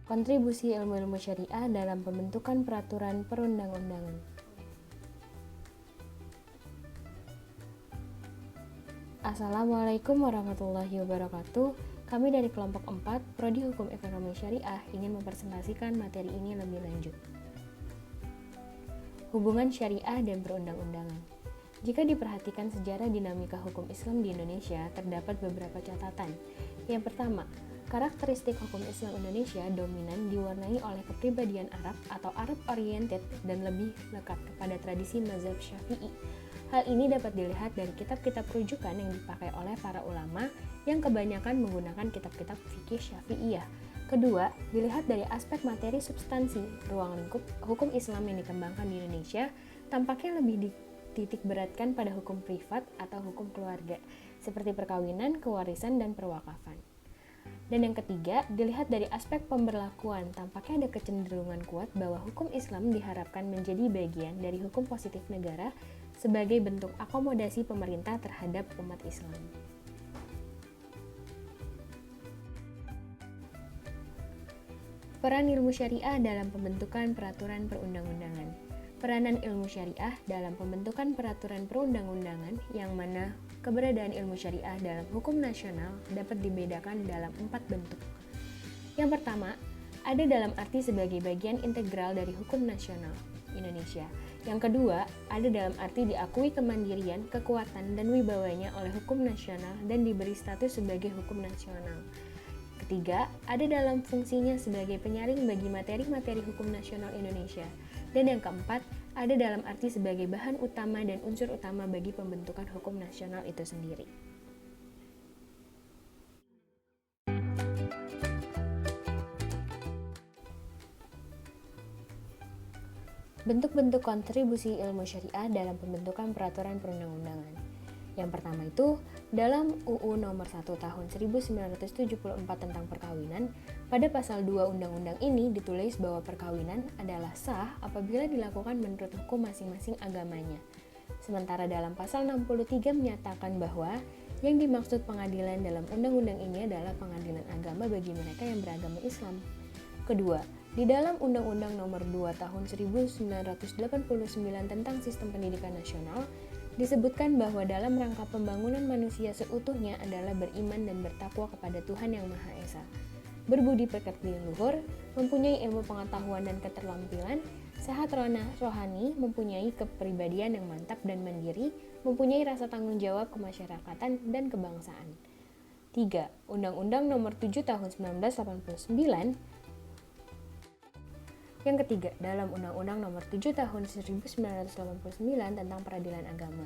Kontribusi ilmu-ilmu syariah dalam pembentukan peraturan perundang-undangan. Assalamualaikum warahmatullahi wabarakatuh. Kami dari kelompok 4, Prodi Hukum Ekonomi Syariah, ingin mempresentasikan materi ini lebih lanjut. Hubungan syariah dan perundang-undangan. Jika diperhatikan sejarah dinamika hukum Islam di Indonesia, terdapat beberapa catatan. Yang pertama, karakteristik hukum Islam Indonesia dominan diwarnai oleh kepribadian Arab atau Arab-oriented dan lebih lekat kepada tradisi mazhab Syafi'i. Hal ini dapat dilihat dari kitab-kitab rujukan yang dipakai oleh para ulama yang kebanyakan menggunakan kitab-kitab fikih Syafi'iyah. Kedua, dilihat dari aspek materi substansi, ruang lingkup hukum Islam yang dikembangkan di Indonesia tampaknya lebih dititik beratkan pada hukum privat atau hukum keluarga, seperti perkawinan, kewarisan, dan perwakafan. Dan yang ketiga, dilihat dari aspek pemberlakuan, tampaknya ada kecenderungan kuat bahwa hukum Islam diharapkan menjadi bagian dari hukum positif negara sebagai bentuk akomodasi pemerintah terhadap umat Islam. Peran ilmu syariah dalam pembentukan peraturan perundang-undangan. Peranan ilmu syariah dalam pembentukan peraturan perundang-undangan yang mana keberadaan ilmu syariah dalam hukum nasional dapat dibedakan dalam 4 bentuk. Yang pertama, ada dalam arti sebagai bagian integral dari hukum nasional Indonesia. Yang kedua, ada dalam arti diakui kemandirian, kekuatan, dan wibawanya oleh hukum nasional dan diberi status sebagai hukum nasional. Ketiga, ada dalam fungsinya sebagai penyaring bagi materi-materi hukum nasional Indonesia. Dan yang keempat, ada dalam arti sebagai bahan utama dan unsur utama bagi pembentukan hukum nasional itu sendiri. Bentuk-bentuk kontribusi ilmu syariah dalam pembentukan peraturan perundang-undangan. Yang pertama itu, dalam UU Nomor 1 Tahun 1974 tentang perkawinan, pada pasal 2 undang-undang ini ditulis bahwa perkawinan adalah sah apabila dilakukan menurut hukum masing-masing agamanya. Sementara dalam pasal 63 menyatakan bahwa yang dimaksud pengadilan dalam undang-undang ini adalah pengadilan agama bagi mereka yang beragama Islam. Kedua, di dalam Undang-Undang Nomor 2 Tahun 1989 tentang Sistem Pendidikan Nasional, disebutkan bahwa dalam rangka pembangunan manusia seutuhnya adalah beriman dan bertakwa kepada Tuhan Yang Maha Esa, berbudi pekerti luhur, mempunyai ilmu pengetahuan dan keterampilan, sehat rohani, mempunyai kepribadian yang mantap dan mandiri, mempunyai rasa tanggung jawab kemasyarakatan dan kebangsaan. 3. Undang-Undang Nomor 7 Tahun 1989. Yang ketiga, dalam Undang-Undang Nomor 7 Tahun 1989 tentang Peradilan Agama.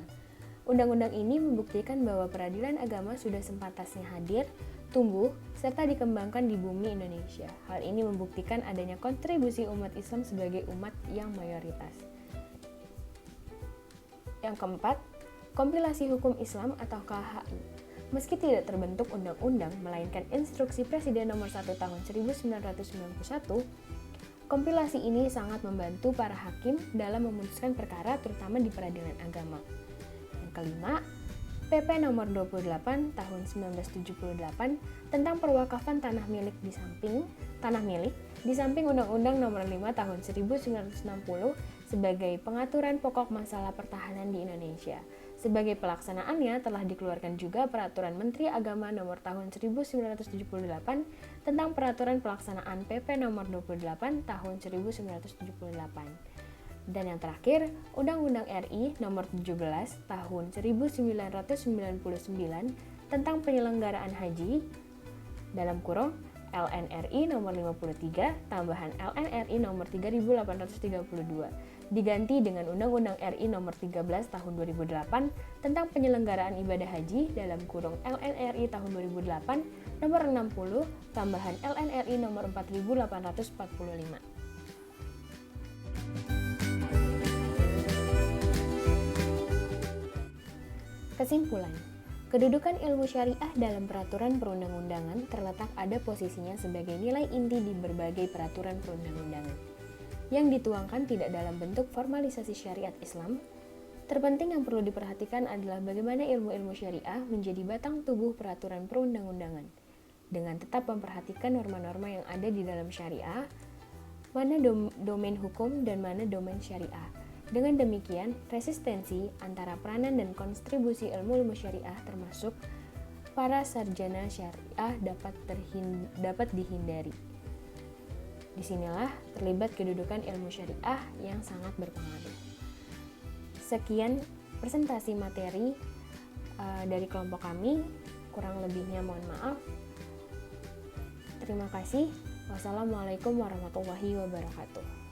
Undang-undang ini membuktikan bahwa peradilan agama sudah sepantasnya hadir, tumbuh, serta dikembangkan di bumi Indonesia. Hal ini membuktikan adanya kontribusi umat Islam sebagai umat yang mayoritas. Yang keempat, kompilasi hukum Islam atau KHI. Meski tidak terbentuk undang-undang, melainkan instruksi Presiden Nomor 1 Tahun 1991, kompilasi ini sangat membantu para hakim dalam memutuskan perkara terutama di peradilan agama. Yang kelima, PP Nomor 28 Tahun 1978 tentang perwakafan tanah milik di samping Undang-Undang Nomor 5 Tahun 1960 sebagai pengaturan pokok masalah pertahanan di Indonesia. Sebagai pelaksanaannya telah dikeluarkan juga Peraturan Menteri Agama Nomor Tahun 1978 tentang Peraturan Pelaksanaan PP Nomor 28 Tahun 1978. Dan yang terakhir, Undang-Undang RI Nomor 17 Tahun 1999 tentang Penyelenggaraan Haji (LNRI Nomor 53 tambahan LNRI Nomor 3832) diganti dengan Undang-Undang RI Nomor 13 Tahun 2008 tentang Penyelenggaraan Ibadah Haji (LNRI Tahun 2008 Nomor 60 tambahan LNRI Nomor 4845. Kesimpulan, kedudukan ilmu syariah dalam peraturan perundang-undangan terletak pada posisinya sebagai nilai inti di berbagai peraturan perundang-undangan. Yang dituangkan tidak dalam bentuk formalisasi syariat Islam. Terpenting yang perlu diperhatikan adalah bagaimana ilmu-ilmu syariah menjadi batang tubuh peraturan perundang-undangan. dengan tetap memperhatikan norma-norma yang ada di dalam syariah, mana domain hukum dan mana domain syariah. Dengan demikian, resistensi antara peranan dan kontribusi ilmu syariah termasuk para sarjana syariah dapat dihindari. Disinilah terlibat kedudukan ilmu syariah yang sangat berpengaruh. Sekian presentasi materi dari kelompok kami, kurang lebihnya mohon maaf. Terima kasih. Wassalamualaikum warahmatullahi wabarakatuh.